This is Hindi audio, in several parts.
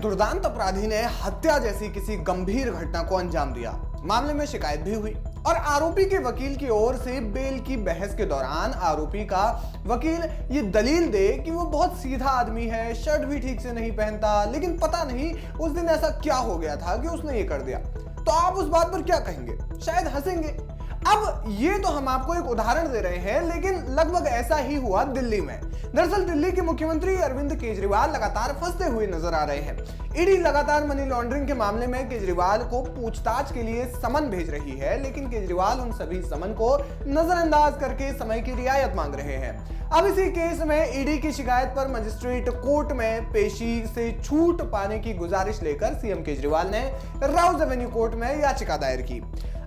दुर्दांत अपराधी ने हत्या जैसी किसी गंभीर घटना को अंजाम दिया। मामले में शिकायत भी हुई और आरोपी के वकील की ओर से बेल की बहस के दौरान आरोपी का वकील ये दलील दे कि वो बहुत सीधा आदमी है, शर्ट भी ठीक से नहीं पहनता, लेकिन पता नहीं उस दिन ऐसा क्या हो गया था कि उसने ये कर दिया। तो आप उस बात पर क्या कहेंगे? शायद हंसेंगे। अब ये तो हम आपको एक उदाहरण दे रहे हैं, लेकिन लगभग ऐसा ही हुआ दिल्ली में। दरअसल दिल्ली के मुख्यमंत्री अरविंद केजरीवाल लगातार फंसते हुए नजर आ रहे हैं। ईडी लगातार मनी लॉन्ड्रिंग के मामले में केजरीवाल को पूछताछ के लिए समन भेज रही है, लेकिन केजरीवाल उन सभी समन को नजरअंदाज करके समय की रियायत मांग रहे हैं। अब इसी केस में ईडी की शिकायत पर मजिस्ट्रेट कोर्ट में पेशी से छूट पाने की गुजारिश लेकर सीएम केजरीवाल ने राउज एवेन्यू कोर्ट में याचिका दायर की।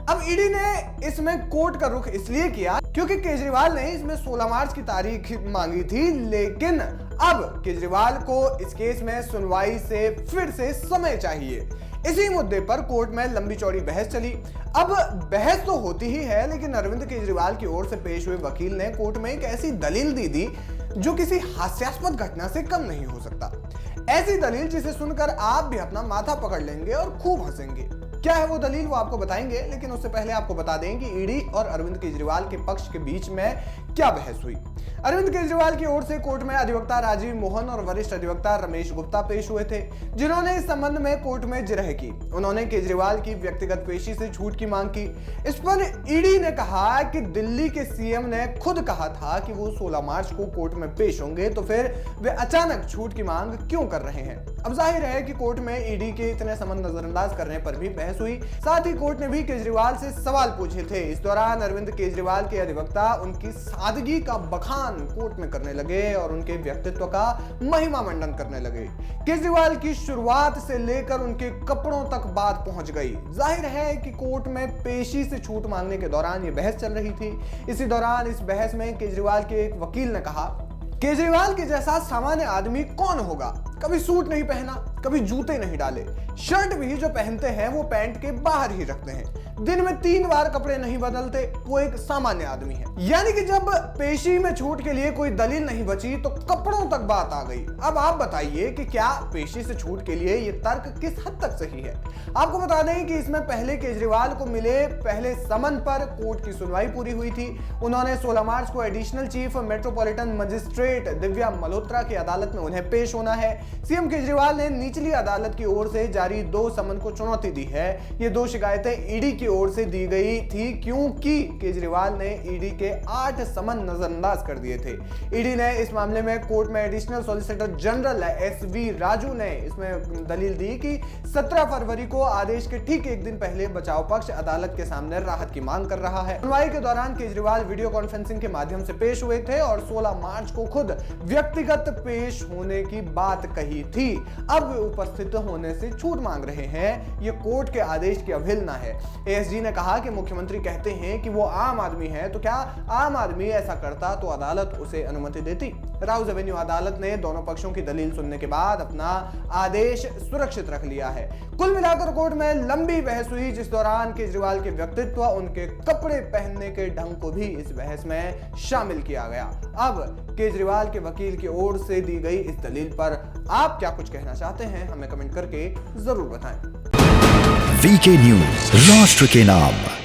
अब ईडी ने इसमें कोर्ट का रुख इसलिए किया क्योंकि केजरीवाल ने इसमें 16 मार्च की तारीख मांगी थी, लेकिन अब केजरीवाल को इस केस में सुनवाई से फिर से समय चाहिए। इसी मुद्दे पर कोर्ट में लंबी चौड़ी बहस चली। अब बहस तो होती ही है, लेकिन अरविंद केजरीवाल की ओर से पेश हुए वकील ने कोर्ट में एक ऐसी दलील दी जो किसी हास्यास्पद घटना से कम नहीं हो सकता। ऐसी दलील जिसे सुनकर आप भी अपना माथा पकड़ लेंगे और खूब हंसेंगे। क्या है वो दलील, वो आपको बताएंगे, लेकिन उससे पहले आपको बता दें कि ईडी और अरविंद केजरीवाल के पक्ष के बीच में क्या बहस हुई। अरविंद केजरीवाल की ओर से कोर्ट में अधिवक्ता राजीव मोहन और वरिष्ठ अधिवक्ता रमेश गुप्ता पेश हुए थे, जिन्होंने इस संबंध में कोर्ट में जिरह की। उन्होंने केजरीवाल की व्यक्तिगत पेशी से छूट की मांग की। इस पर ईडी ने कहा कि दिल्ली के सीएम ने खुद कहा था कि वो 16 मार्च को कोर्ट में पेश होंगे, तो फिर वे अचानक छूट की मांग क्यों कर रहे हैं। अब जाहिर है कि कोर्ट में ईडी के इतने समन नजरअंदाज करने पर भी बहस हुई। साथ ही कोर्ट ने भी केजरीवाल से सवाल पूछे थे। इस दौरान अरविंद केजरीवाल के अधिवक्ता उनकी सादगी का बखान कोर्ट में करने लगे और उनके व्यक्तित्व का महिमा मंडन करने लगे। केजरीवाल की शुरुआत से लेकर उनके कपड़ों तक बात पहुंच गई। जाहिर है कि कोर्ट में पेशी से छूट मांगने के दौरान यह बहस चल रही थी। इसी दौरान इस बहस में केजरीवाल के एक वकील ने कहा, केजरीवाल के जैसा सामान्य आदमी कौन होगा? कभी सूट नहीं पहना, कभी जूते नहीं डाले, शर्ट भी जो पहनते हैं वो पैंट के बाहर ही रखते हैं, दिन में 3 बार कपड़े नहीं बदलते, वो एक सामान्य आदमी है। यानी कि जब पेशी में छूट के लिए कोई दलील नहीं बची तो कपड़ों तक बात आ गई। अब आप बताइए कि क्या पेशी से छूट के लिए ये तर्क किस हद तक सही है? आपको बता दें कि इसमें पहले केजरीवाल को मिले पहले समन पर कोर्ट की सुनवाई पूरी हुई थी। उन्होंने 16 मार्च को additional chief metropolitan magistrate Divya Malhotra की अदालत में उन्हें पेश होना है। सीएम केजरीवाल ने निचली अदालत की ओर से जारी 2 समन को चुनौती दी है। ये 2 शिकायतें ईडी की ओर से दी गई थी, क्योंकि केजरीवाल ने ईडी के 8 समन नजरअंदाज कर दिए थे। ईडी ने इस मामले में कोर्ट में additional solicitor general S V Raju ने इसमें दलील दी कि 17 फरवरी को आदेश के ठीक एक दिन पहले बचाव पक्ष अदालत के सामने राहत की मांग कर रहा है। सुनवाई के दौरान केजरीवाल वीडियो कॉन्फ्रेंसिंग के माध्यम से पेश हुए थे और 16 मार्च को खुद व्यक्तिगत पेश होने की बात कही थी। अब वे उपस्थित होने से छूट मांग रहे हैं। ये कोर्ट के आदेश की अवहेलना है। एएसजी ने कहा कि मुख्यमंत्री कहते हैं कि वो आम आदमी है, तो क्या आम आदमी ऐसा करता तो अदालत उसे अनुमति देती? राउज एवेन्यू अदालत ने दोनों पक्षों की दलील सुनने के बाद अपना आदेश सुरक्षित रख लिया है। कुल मिलाकर कोर्ट में लंबी बहस हुई, जिस दौरान केजरीवाल के व्यक्तित्व, उनके कपड़े पहनने के ढंग को भी इस बहस में शामिल किया गया। अब केजरीवाल के वकील की ओर से दी गई इस दलील पर आप क्या कुछ कहना चाहते हैं? हमें कमेंट करके जरूर बताएं। वीके न्यूज, राष्ट्र के नाम।